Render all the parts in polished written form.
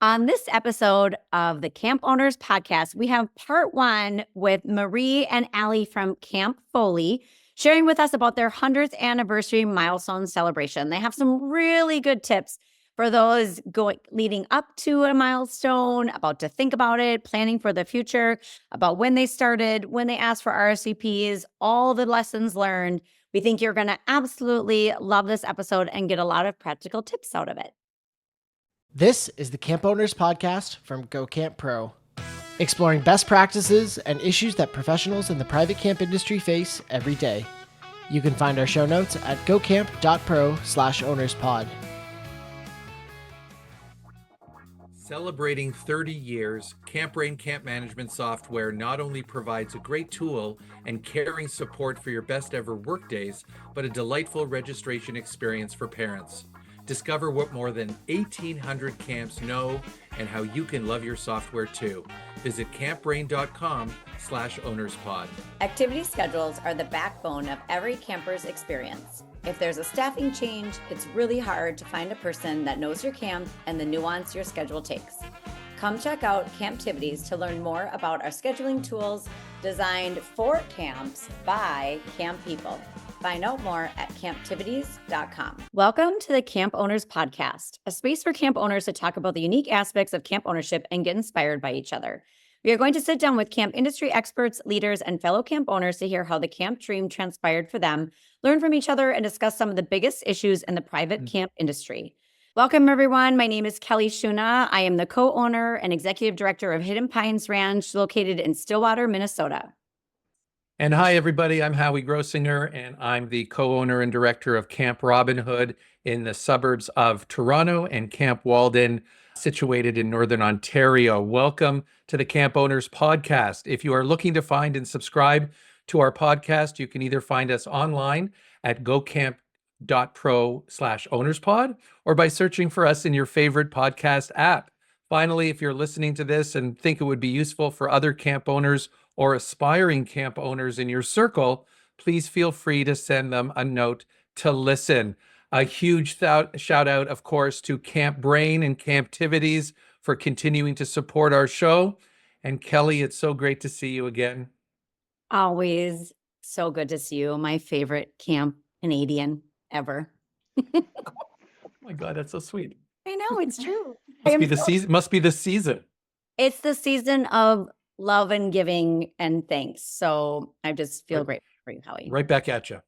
On this episode of the Camp Owners Podcast, we have part one with Marie and Alli from Camp Foley sharing with us about their 100th anniversary milestone celebration. They have some really good tips for those leading up to a milestone, about to think about it, planning for the future, about when they started, when they asked for RSVPs, all the lessons learned. We think you're going to absolutely love this episode and get a lot of practical tips out of it. This is the Camp Owners Podcast from Go Camp Pro, exploring best practices and issues that professionals in the private camp industry face every day. You can find our show notes at gocamp.pro/ownerspod. Celebrating 30 years, CampBrain camp management software not only provides a great tool and caring support for your best ever workdays, but a delightful registration experience for parents. Discover what more than 1,800 camps know and how you can love your software too. Visit campbrain.com/ownerspod. Activity schedules are the backbone of every camper's experience. If there's a staffing change, it's really hard to find a person that knows your camp and the nuance your schedule takes. Come check out Camptivities to learn more about our scheduling tools designed for camps by camp people. Find out more at camptivities.com. Welcome to the Camp Owners Podcast, a space for camp owners to talk about the unique aspects of camp ownership and get inspired by each other. We are going to sit down with camp industry experts, leaders, and fellow camp owners to hear how the camp dream transpired for them, learn from each other, and discuss some of the biggest issues in the private camp industry. Welcome, everyone. My name is Kelly Schuna. I am the co-owner and executive director of Hidden Pines Ranch, located in Stillwater, Minnesota. And hi, everybody. I'm Howie Grossinger, and I'm the co-owner and director of Camp Robin Hood in the suburbs of Toronto and Camp Walden, situated in Northern Ontario. Welcome to the Camp Owners Podcast. If you are looking to find and subscribe to our podcast, you can either find us online at gocamp.pro/ownerspod or by searching for us in your favorite podcast app. Finally, if you're listening to this and think it would be useful for other camp owners or aspiring camp owners in your circle, please feel free to send them a note to listen. A huge shout out, of course, to Camp Brain and Camptivities for continuing to support our show. And Kelly, it's so great to see you again. Always so good to see you. My favorite camp Canadian ever. Oh my God, that's so sweet. I know, it's true. Must be the season. It's the season of love and giving and thanks. So I just feel grateful for you, Howie. Right back at you.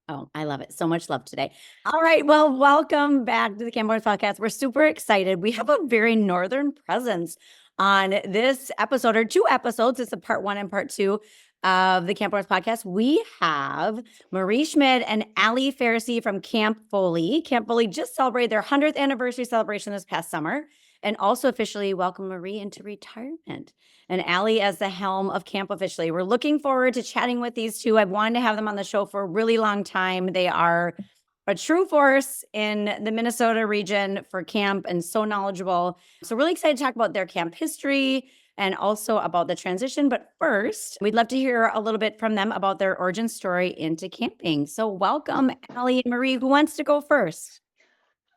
Oh, I love it. So much love today. All right. Well, welcome back to the Camp Owners Podcast. We're super excited. We have a very northern presence on this episode, or two episodes. It's a part one and part two of the Camp Owners Podcast. We have Marie Schmid and Alli Faricy from Camp Foley. Camp Foley just celebrated their 100th anniversary celebration this past summer, and also officially welcome Marie into retirement and Alli as the helm of camp officially. We're looking forward to chatting with these two. I've wanted to have them on the show for a really long time. They are a true force in the Minnesota region for camp and so knowledgeable. So really excited to talk about their camp history and also about the transition. But first, we'd love to hear a little bit from them about their origin story into camping. So welcome, Alli and Marie. Who wants to go first?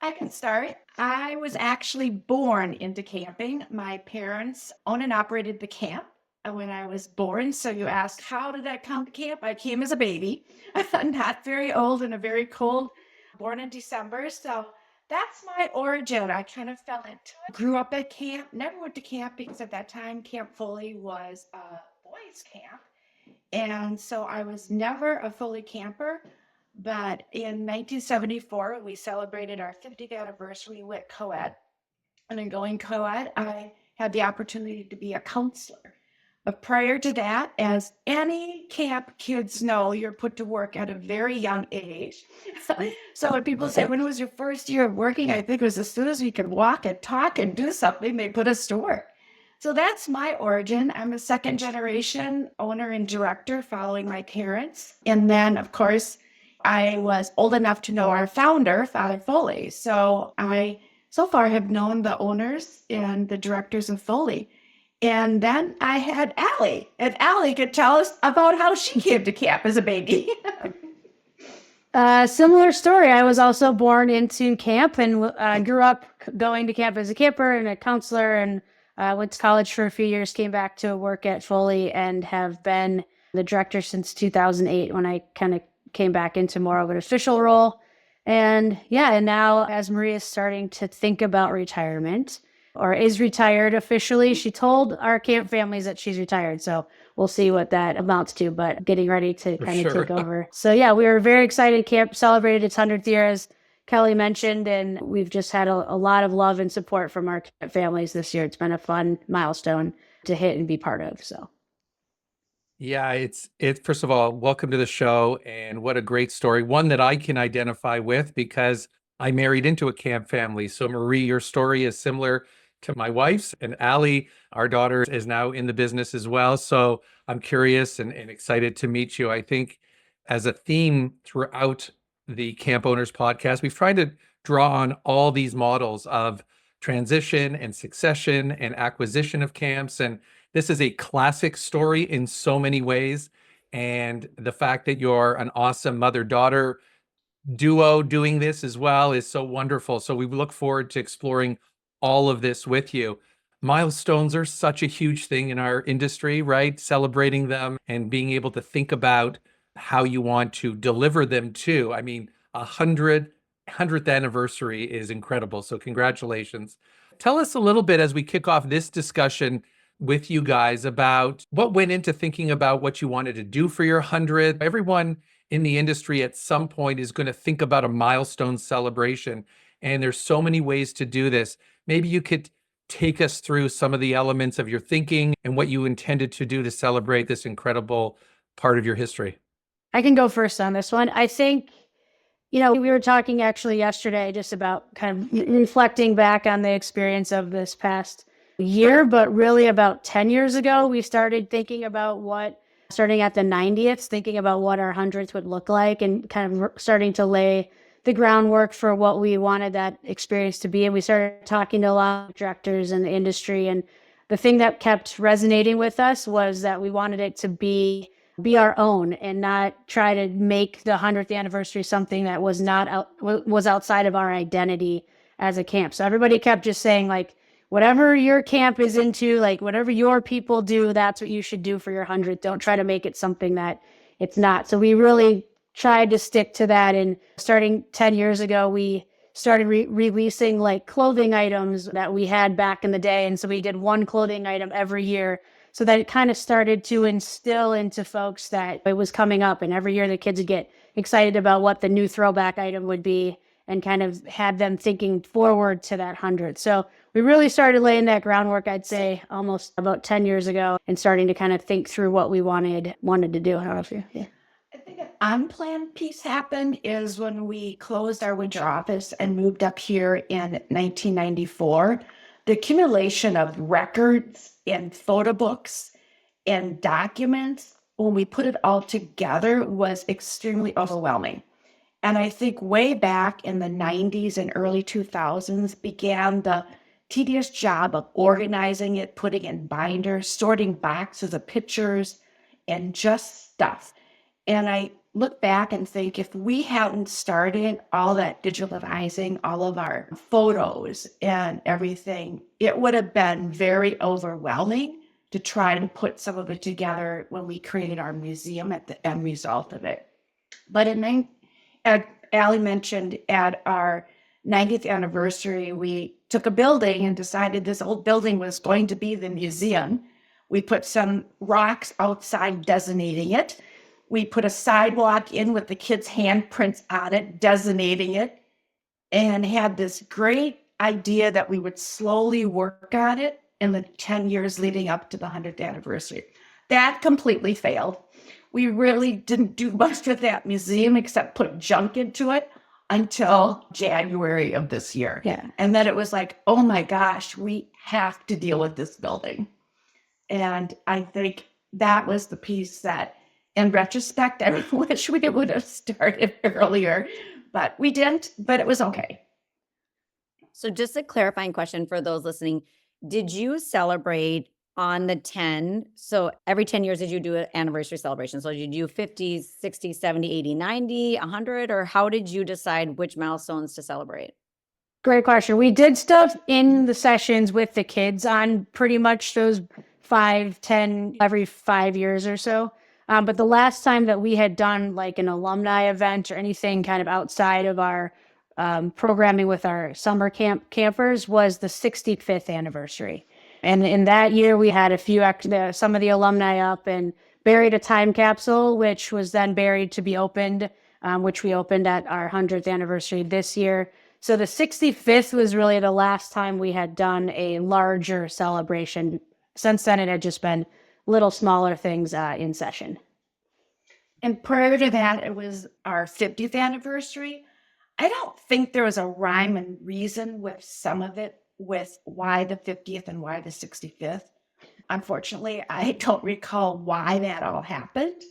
I can start. I was actually born into camping. My parents owned and operated the camp when I was born. So you asked, how did I come to camp? I came as a baby, not very old and a very cold, born in December. So that's my origin. I kind of fell into it. Grew up at camp, never went to camp because at that time, Camp Foley was a boys' camp. And so I was never a Foley camper. But in 1974, we celebrated our 50th anniversary with co-ed. And in going co-ed, I had the opportunity to be a counselor. But prior to that, as any camp kids know, you're put to work at a very young age. So when people say, when was your first year of working? I think it was as soon as we could walk and talk and do something, they put us to work. So that's my origin. I'm a second generation owner and director following my parents. And then, of course, I was old enough to know our founder, Father Foley. So I so far have known the owners and the directors of Foley. And then I had Alli, and Alli could tell us about how she came to camp as a baby. Similar story. I was also born into camp and grew up going to camp as a camper and a counselor, and went to college for a few years, came back to work at Foley, and have been the director since 2008 when I kind of came back into more of an official role. And yeah, and now as Maria is starting to think about retirement, or is retired officially, she told our camp families that she's retired. So we'll see what that amounts to, but getting ready to For kind of sure. take over. So yeah, we were very excited. Camp celebrated its 100th year, as Kelly mentioned, and we've just had a lot of love and support from our camp families this year. It's been a fun milestone to hit and be part of. So Yeah, it's first of all, welcome to the show, and what a great story. One that I can identify with because I married into a camp family. So Marie, your story is similar to my wife's, and Alli, our daughter, is now in the business as well. So I'm curious and excited to meet you. I think as a theme throughout the Camp Owners podcast, we've tried to draw on all these models of transition and succession and acquisition of camps. And this is a classic story in so many ways. And the fact that you're an awesome mother-daughter duo doing this as well is so wonderful. So we look forward to exploring all of this with you. Milestones are such a huge thing in our industry, right? Celebrating them and being able to think about how you want to deliver them too. I mean, 100th anniversary is incredible. So congratulations. Tell us a little bit as we kick off this discussion with you guys about what went into thinking about what you wanted to do for your 100th. Everyone in the industry at some point is going to think about a milestone celebration, and there's so many ways to do this. Maybe you could take us through some of the elements of your thinking and what you intended to do to celebrate this incredible part of your history. I can go first on this one. I think, we were talking actually yesterday just about kind of reflecting back on the experience of this past year, but really about 10 years ago, we started thinking about starting at the 90th, thinking about what our 100th would look like, and kind of starting to lay the groundwork for what we wanted that experience to be. And we started talking to a lot of directors in the industry. And the thing that kept resonating with us was that we wanted it to be our own and not try to make the 100th anniversary something that was outside of our identity as a camp. So everybody kept just saying, like, whatever your camp is into, like whatever your people do, that's what you should do for your 100th. Don't try to make it something that it's not. So we really tried to stick to that. And starting 10 years ago, we started releasing like clothing items that we had back in the day. And so we did one clothing item every year. So that it kind of started to instill into folks that it was coming up. And every year the kids would get excited about what the new throwback item would be, and kind of had them thinking forward to that 100th. So we really started laying that groundwork, I'd say, almost about 10 years ago, and starting to kind of think through what we wanted to do. I don't know if you, yeah. I think an unplanned piece happened is when we closed our winter office and moved up here in 1994. The accumulation of records and photo books and documents, when we put it all together, was extremely overwhelming. And I think way back in the 90s and early 2000s began the tedious job of organizing it, putting in binders, sorting boxes of pictures, and just stuff. And I look back and think, if we hadn't started all that digitalizing, all of our photos and everything, it would have been very overwhelming to try to put some of it together when we created our museum at the end result of it. But Alli mentioned at our 90th anniversary, we took a building and decided this old building was going to be the museum. We put some rocks outside designating it. We put a sidewalk in with the kids' handprints on it, designating it, and had this great idea that we would slowly work on it in the 10 years leading up to the 100th anniversary. That completely failed. We really didn't do much with that museum except put junk into it until January of this year. Yeah. And then it was like, oh my gosh, we have to deal with this building. And I think that was the piece that, in retrospect, I wish we would have started earlier, but we didn't, but it was okay. So just a clarifying question for those listening. Did you celebrate on the 10, so every 10 years, did you do an anniversary celebration? So did you do 50, 60, 70, 80, 90, 100, or how did you decide which milestones to celebrate? Great question. We did stuff in the sessions with the kids on pretty much those 5, 10, every 5 years or so. But the last time that we had done like an alumni event or anything kind of outside of our programming with our summer campers was the 65th anniversary. And in that year, we had a few, some of the alumni up and buried a time capsule, which was then buried to be opened, which we opened at our 100th anniversary this year. So the 65th was really the last time we had done a larger celebration. Since then, it had just been little smaller things in session. And prior to that, it was our 50th anniversary. I don't think there was a rhyme and reason with some of it, with why the 50th and why the 65th. Unfortunately, I don't recall why that all happened,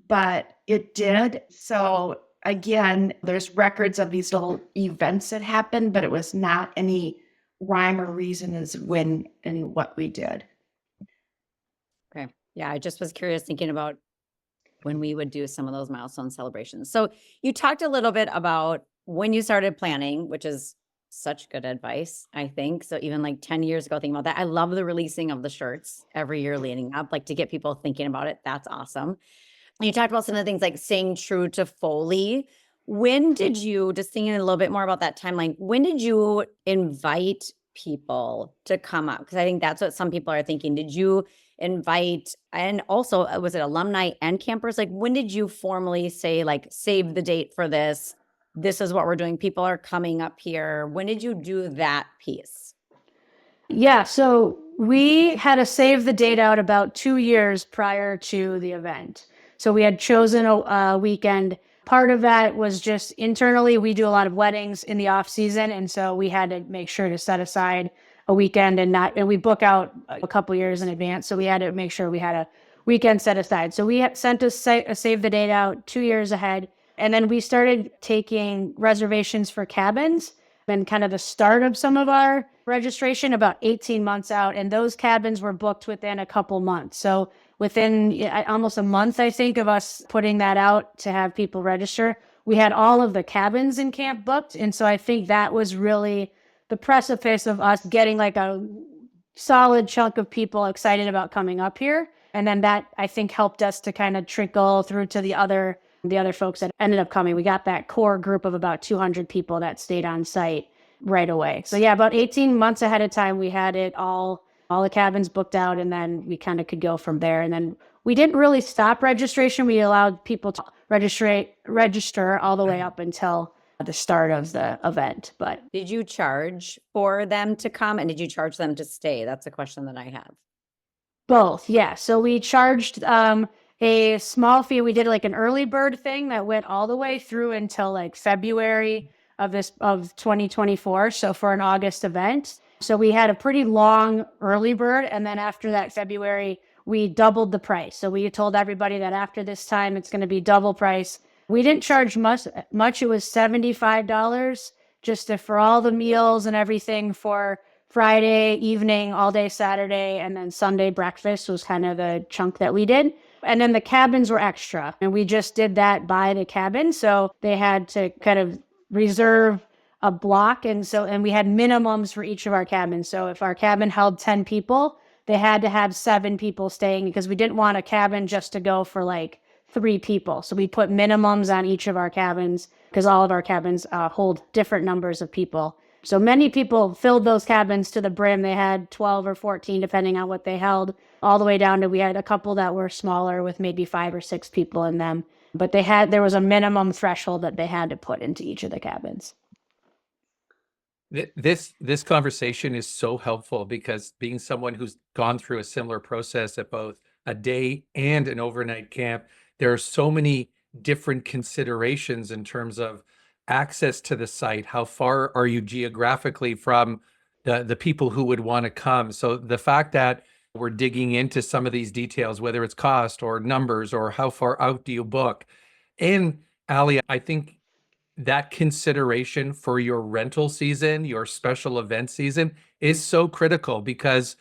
but it did. So again, there's records of these little events that happened, but it was not any rhyme or reason as when and what we did. Okay. Yeah, I just was curious thinking about when we would do some of those milestone celebrations. So you talked a little bit about when you started planning, which is such good advice, I think. So even like 10 years ago, thinking about that, I love the releasing of the shirts every year leading up, like to get people thinking about it. That's awesome. And you talked about some of the things like staying true to Foley. When did you, just thinking a little bit more about that timeline, when did you invite people to come up? Because I think that's what some people are thinking. Did you invite, and also was it alumni and campers? Like when did you formally say like, save the date for this? This is what we're doing. People are coming up here. When did you do that piece? Yeah, so we had to save the date out about 2 years prior to the event. So we had chosen a weekend. Part of that was just internally, we do a lot of weddings in the off season. And so we had to make sure to set aside a weekend and we book out a couple years in advance. So we had to make sure we had a weekend set aside. So we had sent a save the date out 2 years ahead. And then we started taking reservations for cabins and kind of the start of some of our registration about 18 months out. And those cabins were booked within a couple months. So within almost a month, I think, of us putting that out to have people register, we had all of the cabins in camp booked. And so I think that was really the precipice of us getting like a solid chunk of people excited about coming up here. And then that, I think, helped us to kind of trickle through to the other folks that ended up coming. We got that core group of about 200 people that stayed on site right away. So yeah, about 18 months ahead of time, we had it all the cabins booked out, and then we kind of could go from there. And then we didn't really stop registration. We allowed people to register all the way up until the start of the event. But did you charge for them to come and did you charge them to stay? That's a question that I have. Both, yeah. So we charged a small fee. We did like an early bird thing that went all the way through until like February of 2024. So for an August event. So we had a pretty long early bird. And then after that February, we doubled the price. So we told everybody that after this time, it's going to be double price. We didn't charge much. It was $75 just for all the meals and everything for Friday evening, all day Saturday, and then Sunday breakfast was kind of the chunk that we did. And then the cabins were extra. And we just did that by the cabin. So they had to kind of reserve a block. And we had minimums for each of our cabins. So if our cabin held 10 people, they had to have 7 people staying because we didn't want a cabin just to go for like 3 people. So we put minimums on each of our cabins because all of our cabins hold different numbers of people. So many people filled those cabins to the brim. They had 12 or 14, depending on what they held, all the way down to we had a couple that were smaller with maybe 5 or 6 people in them. But there was a minimum threshold that they had to put into each of the cabins. This conversation is so helpful because being someone who's gone through a similar process at both a day and an overnight camp, there are so many different considerations in terms of access to the site. How far are you geographically from the people who would want to come? So the fact that we're digging into some of these details, whether it's cost or numbers or how far out do you book. And Alli, I think that consideration for your rental season, your special event season is so critical because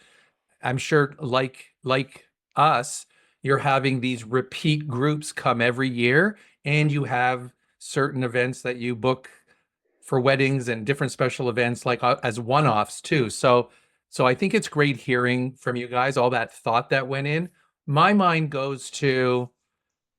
I'm sure like us, you're having these repeat groups come every year, and you have certain events that you book for weddings and different special events, like as one-offs too. So I think it's great hearing from you guys all that thought that went in. My mind goes to,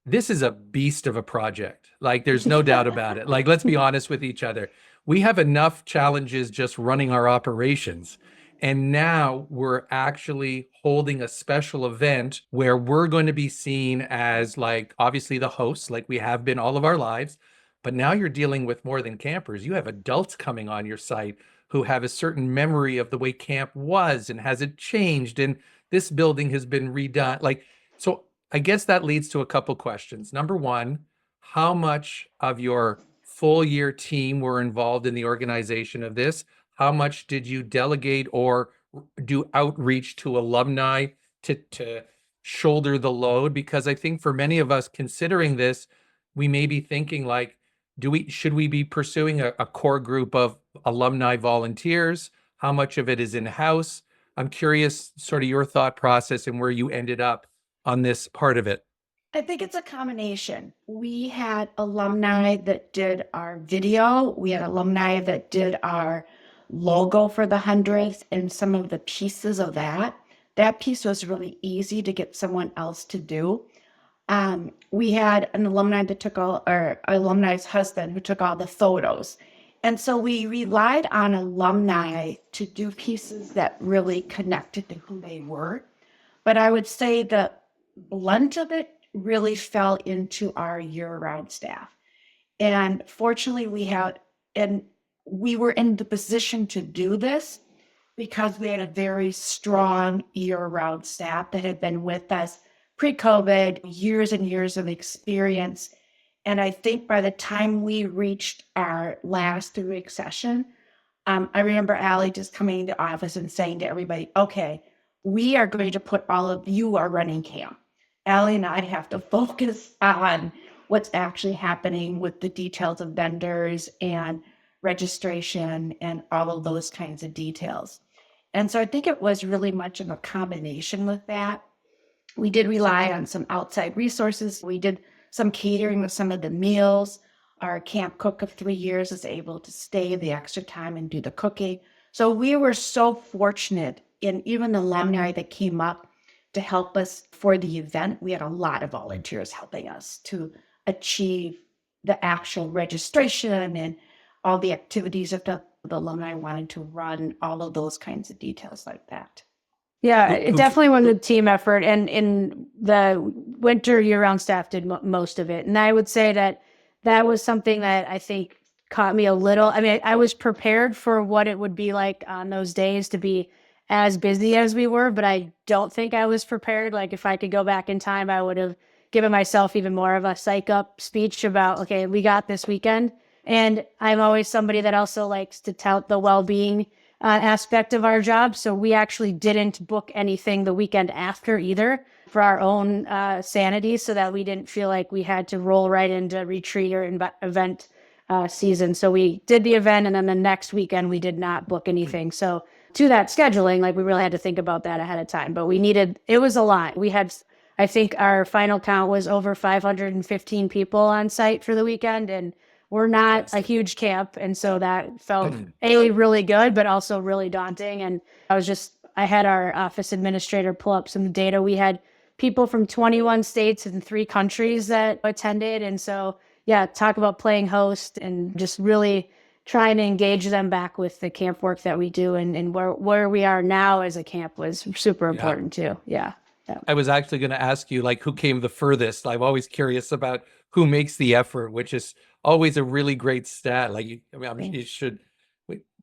this is a beast of a project. Like, there's no doubt about it. Like, let's be honest with each other. We have enough challenges just running our operations. And now we're actually holding a special event where we're going to be seen as, like, obviously the hosts, like we have been all of our lives. But now you're dealing with more than campers. You have adults coming on your site who have a certain memory of the way camp was, and has it changed, and this building has been redone. Like, so I guess that leads to a couple questions. Number one, how much of your full year team were involved in the organization of this? How much did you delegate or do outreach to alumni to shoulder the load? Because I think for many of us considering this, we may be thinking like, should we be pursuing a core group of alumni volunteers? How much of it is in-house? I'm curious sort of your thought process and where you ended up on this part of it. I think it's a combination. We had alumni that did our video. We had alumni that did our logo for the 100th and some of the pieces of that. That piece was really easy to get someone else to do. We had an alumni that took alumni's husband who took all the photos. And so we relied on alumni to do pieces that really connected to who they were. But I would say the blunt of it really fell into our year-round staff. And fortunately, we were in the position to do this because we had a very strong year-round staff that had been with us pre-COVID, years and years of experience. And I think by the time we reached our last 3-week session, I remember Alli just coming into office and saying to everybody, okay, we are going to put all of you are running camp. Alli and I have to focus on what's actually happening with the details of vendors and registration and all of those kinds of details. And so I think it was really much of a combination with that. We did rely on some outside resources. We did some catering with some of the meals. Our camp cook of 3 years is able to stay the extra time and do the cooking. So we were so fortunate, in even the alumni that came up to help us for the event. We had a lot of volunteers helping us to achieve the actual registration and all the activities that the alumni wanted to run, all of those kinds of details like that. Yeah, it definitely was a team effort, and in the winter, year-round staff did most of it. And I would say that was something that I think caught me a little. I mean, I was prepared for what it would be like on those days to be as busy as we were, but I don't think I was prepared. Like, if I could go back in time, I would have given myself even more of a psych up speech about, okay, we got this weekend. And I'm always somebody that also likes to tout the well-being aspect of our job. So we actually didn't book anything the weekend after either for our own sanity, so that we didn't feel like we had to roll right into retreat or event season. So we did the event, and then the next weekend we did not book anything. So to that scheduling, like, we really had to think about that ahead of time, but it was a lot. We had, I think our final count was over 515 people on site for the weekend, and we're not a huge camp. And so that felt really good, but also really daunting. And I had our office administrator pull up some data. We had people from 21 states and 3 countries that attended. And so, yeah, talk about playing host and just really trying to engage them back with the camp work that we do. And where we are now as a camp was super important too. Yeah. I was actually going to ask you, like, who came the furthest? I'm always curious about who makes the effort, which is always a really great stat. Like, you should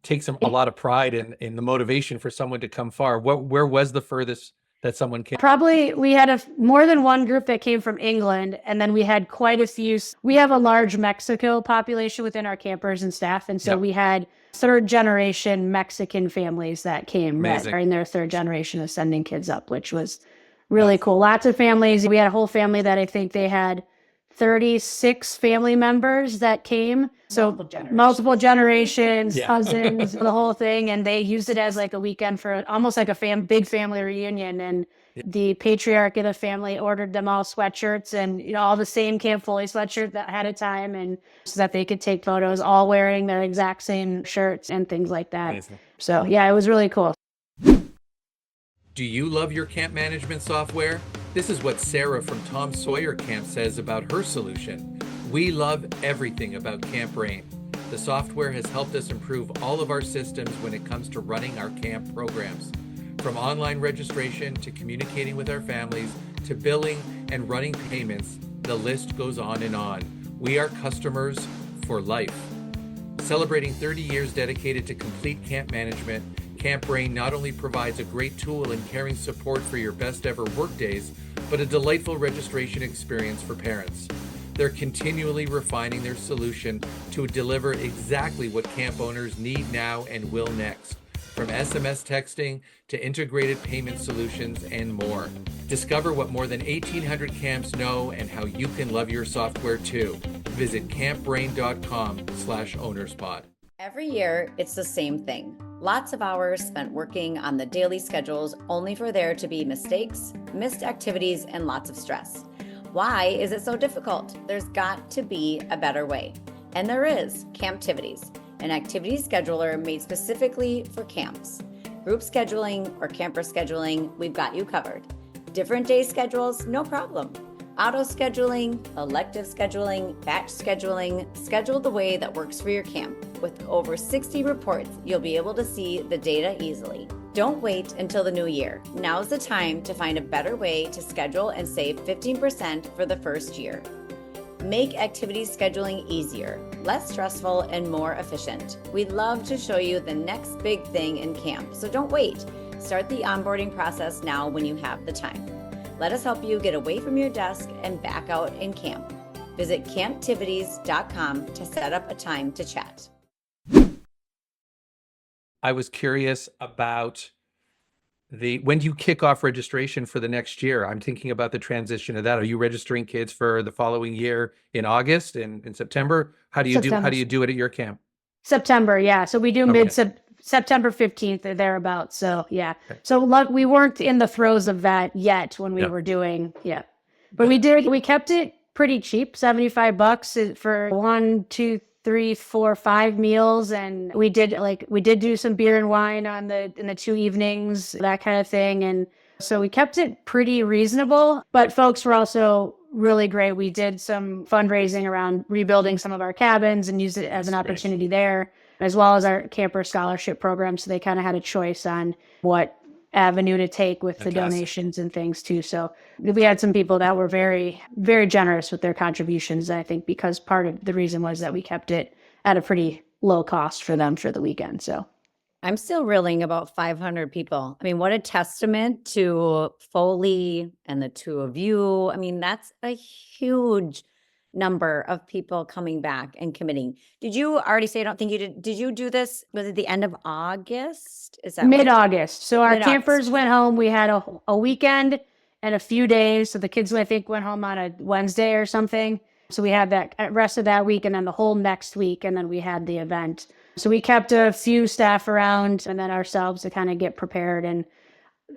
take a lot of pride in the motivation for someone to come far. Where was the furthest that someone came? Probably we had more than one group that came from England, and then we had quite a few. We have a large Mexico population within our campers and staff, and so we had 3rd generation Mexican families that came that are in their 3rd generation of sending kids up, which was really cool. Lots of families. We had a whole family that I think they had 36 family members that came. So Multiple generations. multiple generations, Yeah. cousins, the whole thing. And they used it as like a weekend for almost like a big family reunion. And the patriarch of the family ordered them all sweatshirts and, all the same Camp Foley sweatshirt that ahead of time, and so that they could take photos all wearing their exact same shirts and things like that. Amazing. So yeah, it was really cool. Do you love your camp management software? This is what Sarah from Tom Sawyer Camp says about her solution. We love everything about Camp Brain. The software has helped us improve all of our systems when it comes to running our camp programs. From online registration to communicating with our families to billing and running payments, the list goes on and on. We are customers for life. Celebrating 30 years dedicated to complete camp management, Camp Brain not only provides a great tool and caring support for your best ever work days, but a delightful registration experience for parents. They're continually refining their solution to deliver exactly what camp owners need now and will next. From SMS texting to integrated payment solutions and more. Discover what more than 1,800 camps know and how you can love your software too. Visit campbrain.com/ownerspod. Every year, it's the same thing. Lots of hours spent working on the daily schedules, only for there to be mistakes, missed activities, and lots of stress. Why is it so difficult? There's got to be a better way. And there is Camptivities, an activity scheduler made specifically for camps. Group scheduling or camper scheduling, we've got you covered. Different day schedules, no problem. Auto scheduling, elective scheduling, batch scheduling, schedule the way that works for your camp. With over 60 reports, you'll be able to see the data easily. Don't wait until the new year. Now's the time to find a better way to schedule and save 15% for the first year. Make activity scheduling easier, less stressful, and more efficient. We'd love to show you the next big thing in camp, so don't wait. Start the onboarding process now when you have the time. Let us help you get away from your desk and back out in camp. Visit camptivities.com to set up a time to chat. I was curious about when do you kick off registration for the next year? I'm thinking about the transition of that. Are you registering kids for the following year in August and in September? How do you do it at your camp? September, yeah. So we do Okay. September 15th or thereabouts. So yeah. Okay. So we weren't in the throes of that yet when we Yeah. were doing, yeah. But we kept it pretty cheap, $75 for 1, 2, 3, 4, 5 meals. And we did do some beer and wine in the 2 evenings, that kind of thing. And so we kept it pretty reasonable, but folks were also really great. We did some fundraising around rebuilding some of our cabins and used it as an opportunity there, as well as our camper scholarship program. So they kind of had a choice on what avenue to take with the Fantastic. donations and things too. So we had some people that were very, very generous with their contributions. I think because part of the reason was that we kept it at a pretty low cost for them for the weekend. So I'm still reeling about 500 people. I mean, what a testament to Foley and the two of you. I mean, that's a huge number of people coming back and committing. Did you already say, I don't think you did. Did you do this? Was it the end of August? Is that what- mid-August. So our Mid-August. campers went home. We had a weekend and a few days. So the kids, I think, went home on a Wednesday or something. So we had that rest of that week and then the whole next week. And then we had the event. So we kept a few staff around and then ourselves to kind of get prepared. And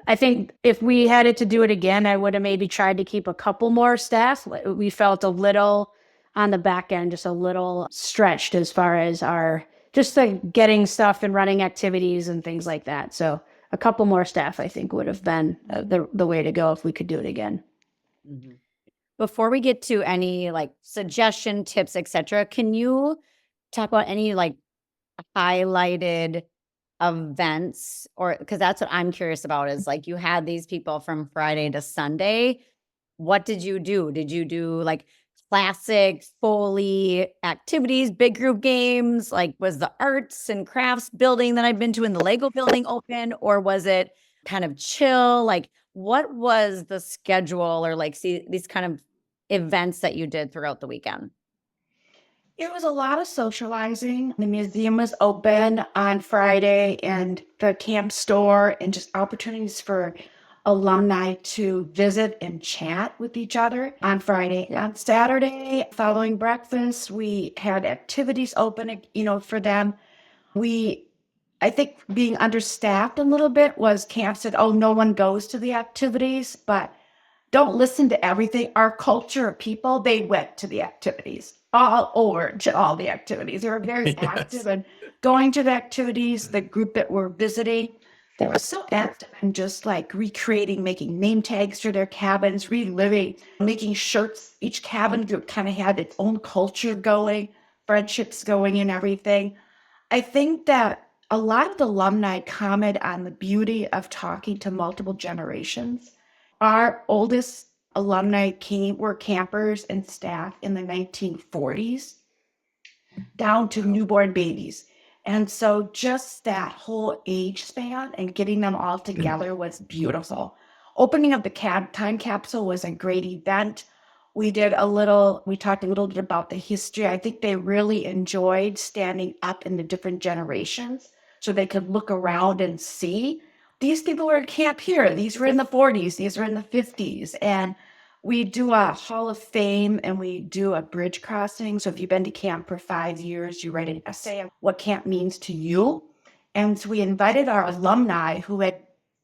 I think if we had it to do it again, I would have maybe tried to keep a couple more staff. We felt a little on the back end, just a little stretched as far as the getting stuff and running activities and things like that. So a couple more staff, I think, would have been the way to go if we could do it again. Mhm. Before we get to any suggestion, tips, etc., can you talk about any highlighted events, or because that's what I'm curious about is you had these people from Friday to Sunday. What did you do? Did you do classic Foley activities, big group games? Was the arts and crafts building that I've been to in the Lego building open, or was it kind of chill? What was the schedule or these kind of events that you did throughout the weekend? It was a lot of socializing. The museum was open on Friday and the camp store and just opportunities for alumni to visit and chat with each other on Friday. On Saturday, following breakfast, we had activities open, for them. I think being understaffed a little bit was camp said, oh, no one goes to the activities, but don't listen to everything. Our culture of people, they went to the activities, all over to all the activities. They were very active and going to the activities. The group that were visiting, they were so active and just like recreating, making name tags for their cabins, reliving, making shirts. Each cabin group kind of had its own culture going, friendships going and everything. I think that a lot of the alumni comment on the beauty of talking to multiple generations. Our oldest alumni were campers and staff in the 1940s, down to newborn babies. And so just that whole age span and getting them all together was beautiful. Opening of the time capsule was a great event. We talked a little bit about the history. I think they really enjoyed standing up in the different generations so they could look around and see these people were at camp here. These were in the 40s. These were in the 50s. And we do a Hall of Fame and we do a bridge crossing. So if you've been to camp for 5 years, you write an essay on what camp means to you. And so we invited our alumni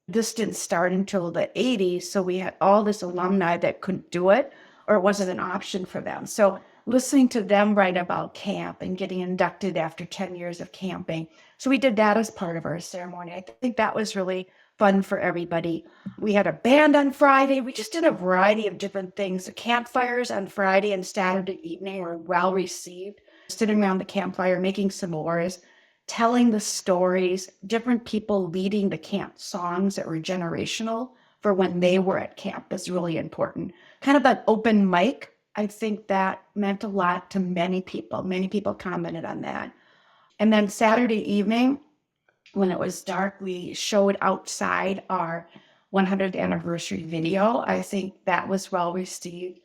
this didn't start until the 80s. So we had all this alumni that couldn't do it or it wasn't an option for them. So listening to them write about camp and getting inducted after 10 years of camping. So we did that as part of our ceremony. I think that was really fun for everybody. We had a band on Friday. We just did a variety of different things. The campfires on Friday and Saturday evening were well received. Sitting around the campfire, making s'mores, telling the stories, different people leading the camp songs that were generational for when they were at camp is really important. Kind of an open mic. I think that meant a lot to many people. Many people commented on that. And then Saturday evening, when it was dark, we showed outside our 100th anniversary video. I think that was well received.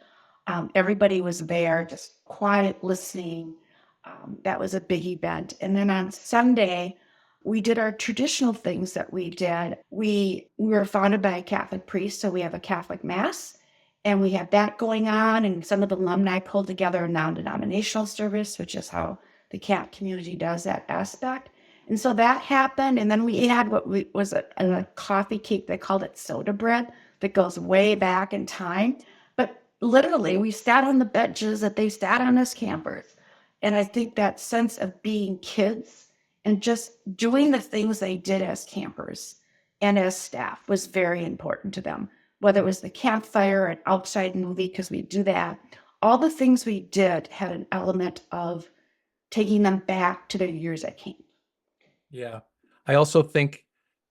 Everybody was there, just quiet listening. That was a big event. And then on Sunday, we did our traditional things that we did. We were founded by a Catholic priest, so we have a Catholic Mass. And we had that going on, and some of the alumni pulled together a non-denominational service, which is how the camp community does that aspect. And so that happened, and then we had was a coffee cake. They called it soda bread that goes way back in time. But literally, we sat on the benches that they sat on as campers. And I think that sense of being kids and just doing the things they did as campers and as staff was very important to them. Whether it was the campfire, an outside movie, because we do that, all the things we did had an element of taking them back to their years at camp. Yeah. I also think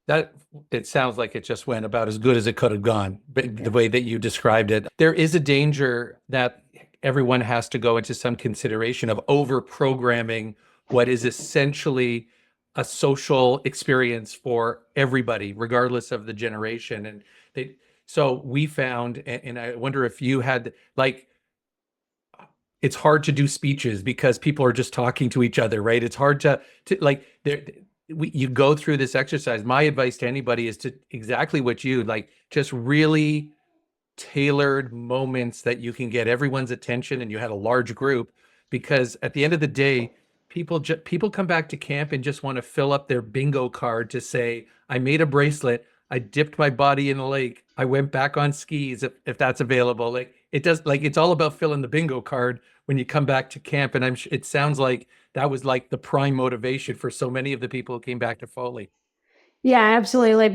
that it sounds like it just went about as good as it could have gone, but the way that you described it. There is a danger that everyone has to go into some consideration of over-programming what is essentially a social experience for everybody, regardless of the generation. And so we found, and I wonder if you had, it's hard to do speeches because people are just talking to each other, right? It's hard to you go through this exercise. My advice to anybody is to exactly what you just really tailored moments that you can get everyone's attention, and you had a large group, because at the end of the day, people come back to camp and just want to fill up their bingo card to say, I made a bracelet, I dipped my body in a lake, I went back on skis, if that's available. It's all about filling the bingo card when you come back to camp. And it sounds like that was the prime motivation for so many of the people who came back to Foley. Yeah, absolutely.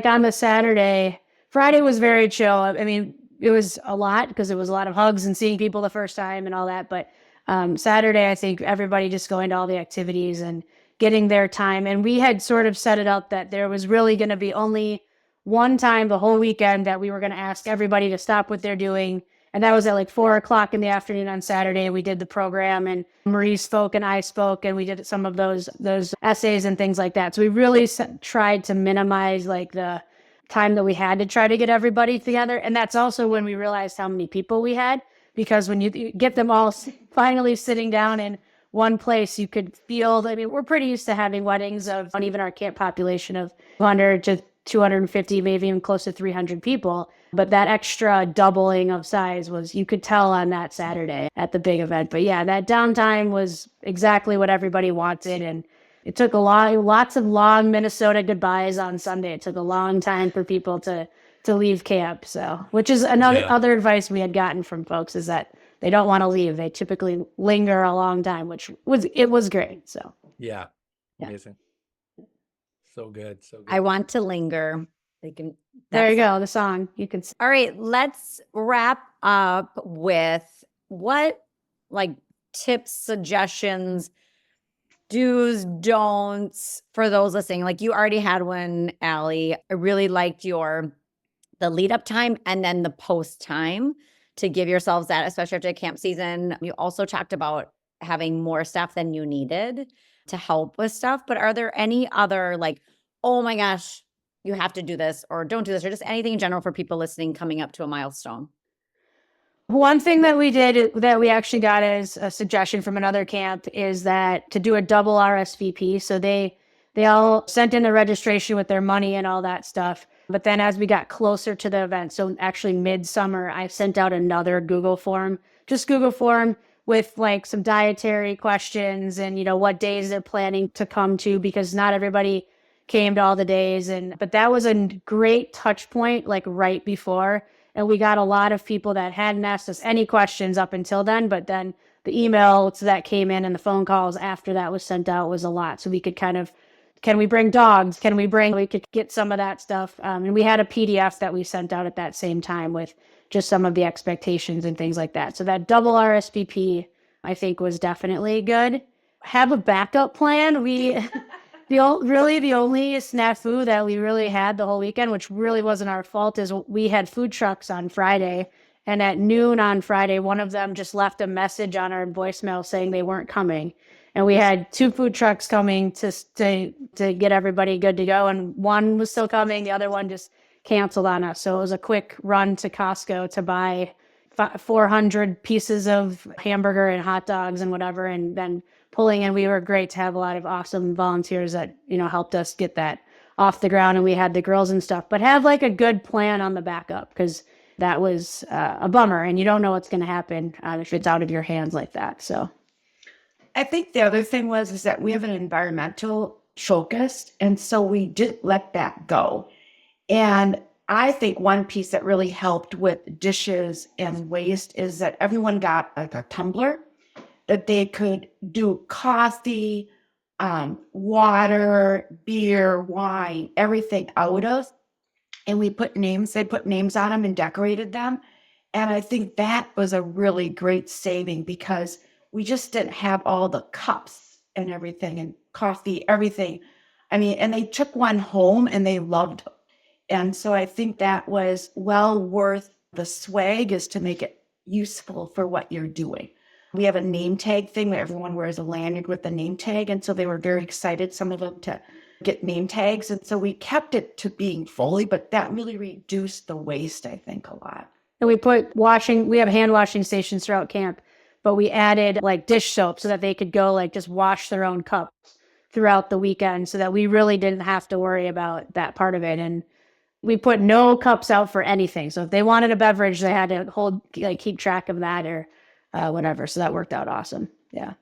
On the Saturday, Friday was very chill. I mean, it was a lot because it was a lot of hugs and seeing people the first time and all that. But Saturday, I think everybody just going to all the activities and getting their time. And we had sort of set it up that there was really going to be only one time the whole weekend that we were going to ask everybody to stop what they're doing. And that was at 4:00 in the afternoon on Saturday. We did the program, and Marie spoke and I spoke, and we did some of those essays and things like that. So we really tried to minimize the time that we had to try to get everybody together. And that's also when we realized how many people we had, because when you get them all finally sitting down in one place, you could feel, we're pretty used to having weddings of, even our camp population of 100 to 250, maybe even close to 300 people. But that extra doubling of size was, you could tell on that Saturday at the big event. But yeah, that downtime was exactly what everybody wanted. And it took lots of long Minnesota goodbyes on Sunday. It took a long time for people to leave camp. So, which is other advice we had gotten from folks, is that they don't want to leave. They typically linger a long time, which was great. So Yeah. Amazing. So good. So good. I want to linger. There you go. The song you can. All right, let's wrap up with what tips, suggestions, do's, don'ts for those listening. Like, you already had one, Alli. I really liked the lead up time and then the post time to give yourselves that, especially after camp season. You also talked about having more staff than you needed to help with stuff. But are there any other oh my gosh, you have to do this or don't do this, or just anything in general for people listening coming up to a milestone? One thing that we did that we actually got as a suggestion from another camp is that to do a double RSVP. So they all sent in the registration with their money and all that stuff. But then as we got closer to the event, so actually midsummer, I sent out another Google form with some dietary questions and, what days they're planning to come to, because not everybody came to all the days. But that was a great touch point, right before. And we got a lot of people that hadn't asked us any questions up until then, but then the emails that came in and the phone calls after that was sent out was a lot. So we could can we bring dogs? We could get some of that stuff. And we had a PDF that we sent out at that same time with just some of the expectations and things like that. So that double RSVP, I think, was definitely good. Have a backup plan. The only snafu that we really had the whole weekend, which really wasn't our fault, is we had food trucks on Friday. And at noon on Friday, one of them just left a message on our voicemail saying they weren't coming. And we had 2 food trucks coming to get everybody good to go. And one was still coming. The other one just canceled on us. So it was a quick run to Costco to buy 400 pieces of hamburger and hot dogs and whatever. And then pulling in, we were great to have a lot of awesome volunteers that, helped us get that off the ground. And we had the grills and stuff, but have a good plan on the backup, because that was a bummer. And you don't know what's going to happen if it's out of your hands like that. So I think the other thing is that we have an environmental focus, and so we did let that go. And I think one piece that really helped with dishes and waste is that everyone got a tumbler that they could do coffee, water, beer, wine, everything out of. And they put names on them and decorated them. And I think that was a really great saving, because we just didn't have all the cups and everything and coffee, everything. And they took one home and they loved it. And so I think that was well worth the swag, is to make it useful for what you're doing. We have a name tag thing where everyone wears a lanyard with the name tag. And so they were very excited, some of them, to get name tags. And so we kept it to being fully, but that really reduced the waste, I think, a lot. And we have hand washing stations throughout camp, but we added dish soap so that they could go just wash their own cups throughout the weekend, so that we really didn't have to worry about that part of it. And we put no cups out for anything. So if they wanted a beverage, they had to keep track of that or whatever. So that worked out awesome. Yeah.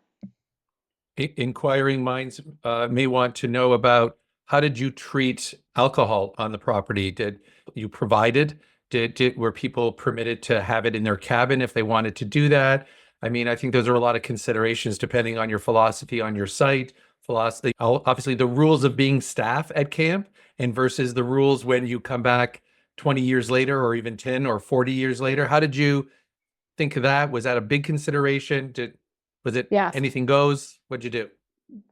Inquiring minds may want to know about, how did you treat alcohol on the property? Did you provide it? Were people permitted to have it in their cabin if they wanted to do that? I think those are a lot of considerations depending on your philosophy on your site. Obviously the rules of being staff at camp, and versus the rules when you come back 20 years later, or even 10 or 40 years later. How did you think of that? Was that a big consideration? Was it anything goes? What'd you do?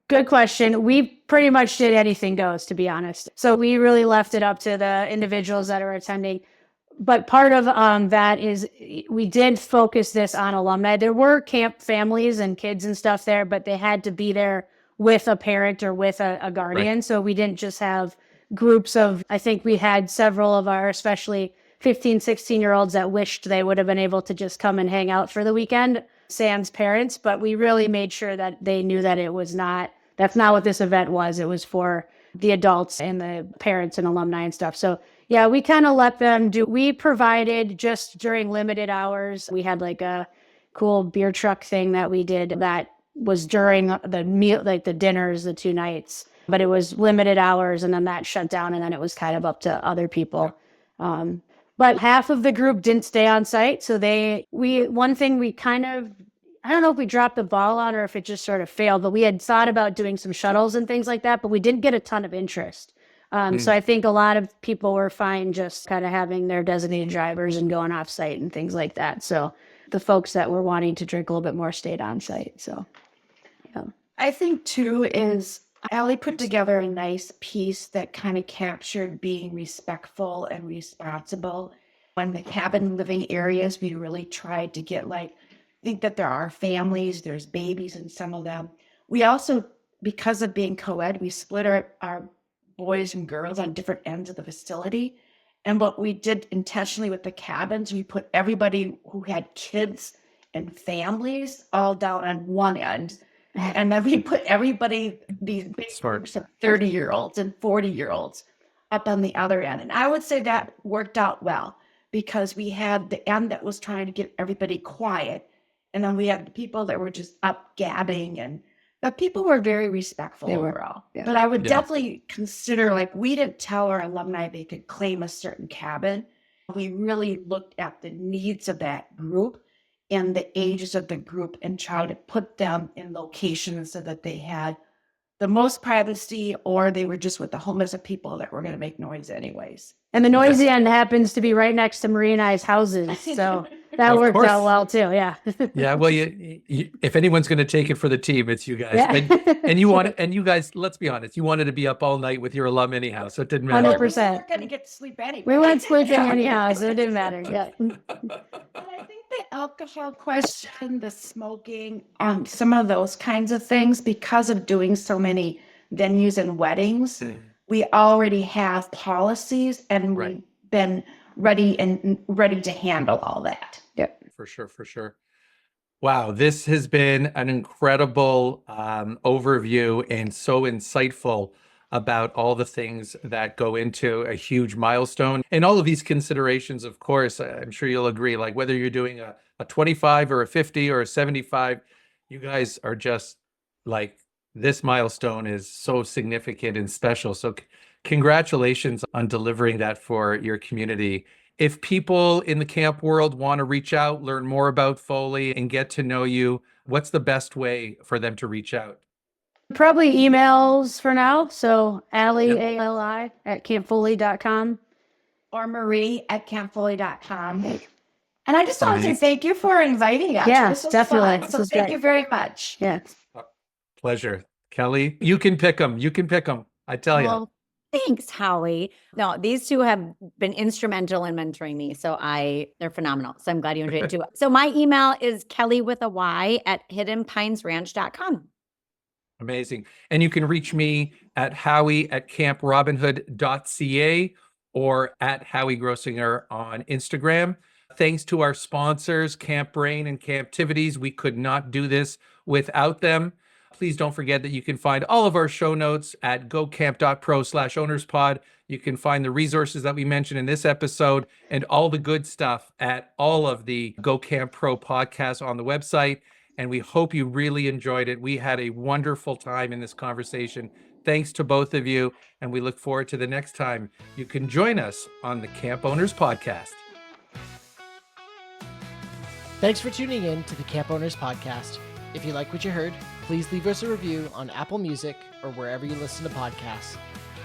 Good question. We pretty much did anything goes, to be honest. So we really left it up to the individuals that are attending. But part of that is we did focus this on alumni. There were camp families and kids and stuff there, but they had to be there with a parent or with a guardian. Right. So we didn't just have groups of, I think we had several of our, especially 15, 16-year-olds that wished they would have been able to just come and hang out for the weekend, sans parents. But we really made sure that they knew that that's not what this event was. It was for the adults and the parents and alumni and stuff. So yeah, we kind of let them do. We provided just during limited hours. We had like a cool beer truck thing that we did that was during the meal, like the dinners, the 2 nights, but it was limited hours, and then that shut down, and then it was kind of up to other people. But half of the group didn't stay on site. So one thing we kind of, I don't know if we dropped the ball on or if it just sort of failed, but we had thought about doing some shuttles and things like that, but we didn't get a ton of interest. So I think a lot of people were fine just kind of having their designated drivers and going off site and things like that. So the folks that were wanting to drink a little bit more stayed on site. So, yeah. I think too is Alli put together a nice piece that kind of captured being respectful and responsible. When the cabin living areas, we really tried to get I think that there are families, there's babies in some of them. We also, because of being co-ed, we split our boys and girls on different ends of the facility. And what we did intentionally with the cabins, we put everybody who had kids and families all down on one end. And then we put everybody, these big groups of 30-year-olds and 40-year-olds up on the other end. And I would say that worked out well because we had the end that was trying to get everybody quiet. And then we had the people that were just up gabbing, and the people were very respectful overall. Yeah. But I would definitely consider, we didn't tell our alumni they could claim a certain cabin. We really looked at the needs of that group and the ages of the group and tried to put them in locations so that they had the most privacy, or they were just with the homeless of people that were going to make noise anyways. And the noisy end happens to be right next to Marie and I's houses. So that worked out well too. Yeah. Yeah. Well, you, if anyone's going to take it for the team, it's you guys. Yeah. And you guys, let's be honest, you wanted to be up all night with your alum anyhow. So it didn't matter. 100%. We weren't going to get to sleep anyway. We weren't sleeping anyhow. So it didn't matter. Yeah. And I think the alcohol question, the smoking, some of those kinds of things, because of doing so many venues and weddings, we already have policies, and we've been ready to handle all that. Yep. For sure. Wow, this has been an incredible overview and so insightful about all the things that go into a huge milestone. And all of these considerations, of course, I'm sure you'll agree, whether you're doing a 25 or a 50 or a 75, you guys are just this milestone is so significant and special. So congratulations on delivering that for your community. If people in the camp world want to reach out, learn more about Foley and get to know you, what's the best way for them to reach out? Probably emails for now. So Alli, ALI at campfoley.com. Or Marie at campfoley.com. And I just want to say thank you for inviting us. Yeah, this was definitely. Fun. So thank you very much. Yeah. Pleasure. Kelly, you can pick them. I tell you. Well, thanks, Howie. No, these two have been instrumental in mentoring me. So they're phenomenal. So I'm glad you enjoyed it too. So my email is Kelly with a Y at hiddenpinesranch.com. Amazing. And you can reach me at Howie at camprobinhood.ca or at Howie Grossinger on Instagram. Thanks to our sponsors, Camp Brain and Camptivities. We could not do this without them. Please don't forget that you can find all of our show notes at gocamp.pro/ownerspod. You can find the resources that we mentioned in this episode and all the good stuff at all of the Go Camp Pro podcasts on the website. And we hope you really enjoyed it. We had a wonderful time in this conversation. Thanks to both of you. And we look forward to the next time you can join us on the Camp Owners Podcast. Thanks for tuning in to the Camp Owners Podcast. If you like what you heard, please leave us a review on Apple Music or wherever you listen to podcasts.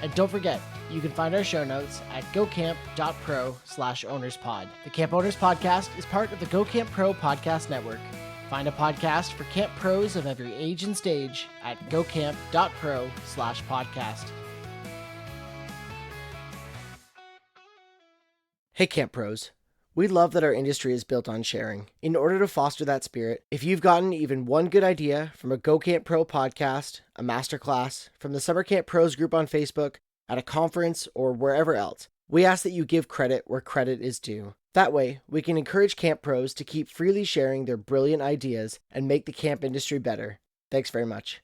And don't forget, you can find our show notes at gocamp.pro/ownerspod. The Camp Owners Podcast is part of the Go Camp Pro Podcast Network. Find a podcast for camp pros of every age and stage at gocamp.pro/podcast. Hey, Camp Pros. We love that our industry is built on sharing. In order to foster that spirit, if you've gotten even one good idea from a Go Camp Pro podcast, a masterclass, from the Summer Camp Pros group on Facebook, at a conference, or wherever else, we ask that you give credit where credit is due. That way, we can encourage camp pros to keep freely sharing their brilliant ideas and make the camp industry better. Thanks very much.